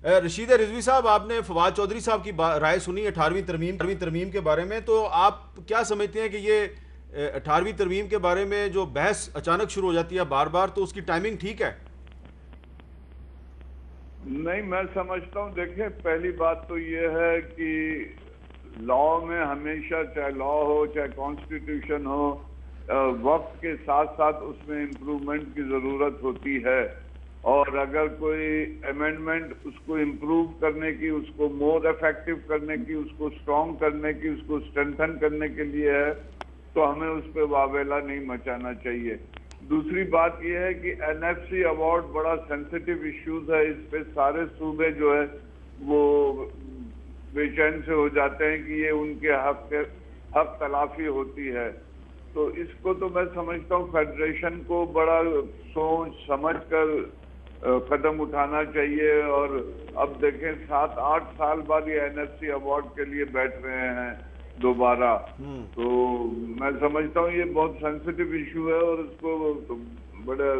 رشید رضوی صاحب، آپ نے فواد چودھری صاحب کی رائے سنی 18ویں ترمیم کے بارے میں، تو آپ کیا سمجھتے ہیں کہ یہ 18ویں ترمیم کے بارے میں جو بحث اچانک شروع ہو جاتی ہے بار بار، تو اس کی ٹائمنگ ٹھیک ہے؟ نہیں، میں سمجھتا ہوں، دیکھیں پہلی بات تو یہ ہے کہ لا میں ہمیشہ، چاہے لا ہو چاہے کانسٹیٹیوشن ہو، وقت کے ساتھ ساتھ اس میں امپروومنٹ کی ضرورت ہوتی ہے، اور اگر کوئی امینڈمنٹ اس کو امپروو کرنے کی، اس کو مور افیکٹو کرنے کی، اس کو اسٹرانگ کرنے کی، اس کو اسٹرینتھن کرنے کے لیے ہے تو ہمیں اس پہ واویلا نہیں مچانا چاہیے۔ دوسری بات یہ ہے کہ این ایف سی ایوارڈ بڑا سینسٹیو ایشوز ہے، اس پہ سارے صوبے جو ہے وہ بے چین سے ہو جاتے ہیں کہ یہ ان کے حق تلافی ہوتی ہے۔ تو اس کو تو میں سمجھتا ہوں فیڈریشن کو بڑا سوچ سمجھ کر قدم اٹھانا چاہیے، اور اب دیکھیں 7-8 سال بعد یہ این ایف سی ایوارڈ کے لیے بیٹھ رہے ہیں دوبارہ، تو میں سمجھتا ہوں یہ بہت سینسٹیو ایشو ہے اور اس کو بڑے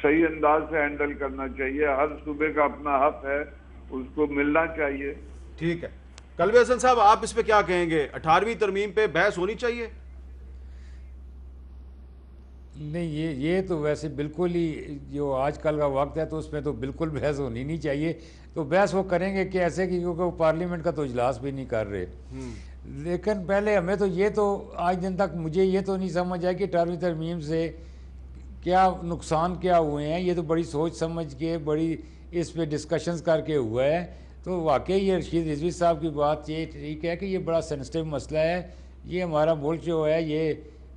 صحیح انداز سے ہینڈل کرنا چاہیے۔ ہر صوبے کا اپنا حق ہے، اس کو ملنا چاہیے۔ ٹھیک ہے، قلبی حسن صاحب آپ اس پہ کیا کہیں گے؟ 18ویں ترمیم پہ بحث ہونی چاہیے؟ نہیں، یہ تو ویسے بالکل ہی جو آج کل کا وقت ہے تو اس میں تو بالکل بحث ہونی نہیں چاہیے۔ تو بحث وہ کریں گے کہ ایسے کہ کیونکہ وہ پارلیمنٹ کا تو اجلاس بھی نہیں کر رہے، لیکن پہلے ہمیں تو یہ تو آج دن تک مجھے یہ تو نہیں سمجھ آیا کہ 18ویں ترمیم سے کیا نقصان کیا ہوئے ہیں۔ یہ تو بڑی سوچ سمجھ کے بڑی اس پہ ڈسکشنز کر کے ہوا ہے۔ تو واقعی یہ رشید رضوی صاحب کی بات یہ ٹھیک ہے کہ یہ بڑا سینسٹیو مسئلہ ہے۔ یہ ہمارا ملک جو ہے، یہ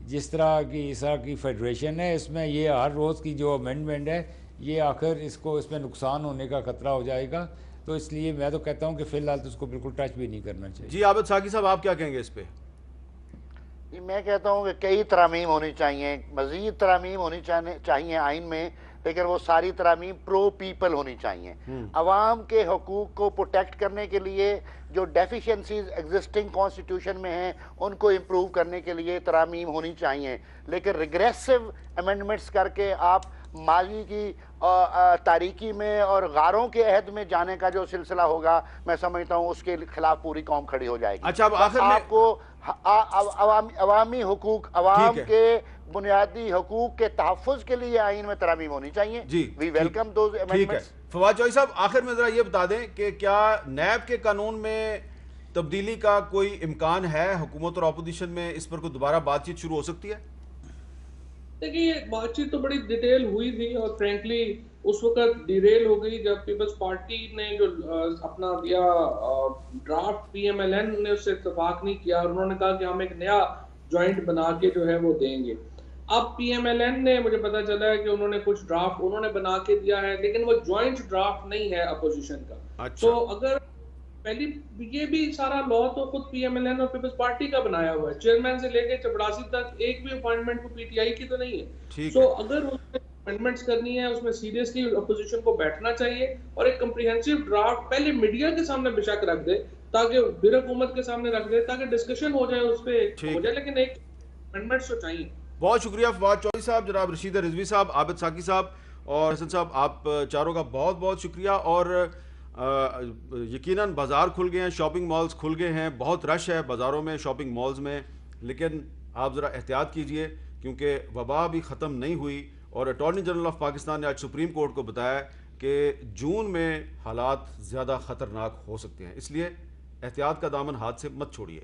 جس طرح کی فیڈریشن ہے، اس میں یہ ہر روز کی جو امینڈمنٹ ہے، یہ آخر اس میں نقصان ہونے کا خطرہ ہو جائے گا۔ تو اس لیے میں تو کہتا ہوں کہ فی الحال تو اس کو بالکل ٹچ بھی نہیں کرنا چاہیے۔ جی عابد ساقی صاحب آپ کیا کہیں گے اس پہ؟ میں کہتا ہوں کہ کئی ترامیم ہونی چاہیے، مزید ترامیم ہونی چاہیے آئین میں، لیکن وہ ساری ترامیم پرو پیپل ہونی چاہیے۔ عوام کے حقوق کو پروٹیکٹ کرنے کے لیے جو ڈیفیشنسیز ایگزسٹنگ کانسٹیٹیوشن میں ہیں ان کو امپروو کرنے کے لیے ترامیم ہونی چاہیے، لیکن ریگریسو امینڈمنٹس کر کے آپ ماضی کی تاریکی میں اور غاروں کے عہد میں جانے کا جو سلسلہ ہوگا، میں سمجھتا ہوں اس کے خلاف پوری قوم کھڑی ہو جائے گی۔ اچھا، اب آخر میں آپ کو عوامی حقوق، عوام کے بنیادی حقوق کے تحفظ کے لیے آئین میں ترامیم ہونی چاہیے۔ We welcome those amendments. Fawad Chaudhry صاحب آخر میں ذرا یہ بتا دیں کہ کیا نیب کے قانون میں تبدیلی کا کوئی امکان ہے؟ حکومت اور اپوزیشن میں اس پر کوئی دوبارہ بات چیت شروع ہو سکتی ہے؟ دیکھیں، یہ بات چیت تو بڑی ڈیٹیل ہوئی تھی اور فرینکلی اس وقت ڈیریل ہو گئی جب پیپلز پارٹی نے جو اپنا دیا draft, P M L N نے اس سے اتفاق نہیں کیا اور انہوں نے کہا کہ ہم ایک نیا جوائنٹ بنا کے جو ہے وہ دیں گے۔ اب پی ایم ایل این نے، مجھے پتا چلا ہے کہ انہوں نے کچھ ڈرافٹ انہوں نے بنا کے دیا ہے، لیکن وہ جوائنٹ ڈرافٹ نہیں ہے اپوزیشن کا۔ تو اگر پہلی یہ بھی سارا لا تو خود پی ایم ایل این اور پیپلز پارٹی کا بنایا ہوا ہے، چیئرمین سے لے کے چپڑاسی تک ایک بھی اپوائنٹمنٹ کو پی ٹی آئی کی تو نہیں ہے۔ سو اگر اس میں اپوائنٹمنٹس کرنی ہے، اس میں سیریسلی اپوزیشن کو بیٹھنا چاہیے اور ایک کمپریہنسو ڈرافٹ پہلے میڈیا کے سامنے بے شک رکھ دے، تاکہ بر حکومت کے سامنے رکھ دے، تاکہ ڈسکشن ہو جائے، اس پہ ہو جائے، لیکن ایک اپوائنٹمنٹس تو چاہیے۔ بہت شکریہ فواد چودھری صاحب، جناب رشید رضوی صاحب، عابد ساقی صاحب اور حسن صاحب، آپ چاروں کا بہت بہت شکریہ۔ اور یقیناً بازار کھل گئے ہیں، شاپنگ مالز کھل گئے ہیں، بہت رش ہے بازاروں میں، شاپنگ مالز میں، لیکن آپ ذرا احتیاط کیجئے کیونکہ وبا بھی ختم نہیں ہوئی، اور اٹارنی جنرل آف پاکستان نے آج سپریم کورٹ کو بتایا کہ جون میں حالات زیادہ خطرناک ہو سکتے ہیں، اس لیے احتیاط کا دامن ہاتھ سے مت چھوڑیے۔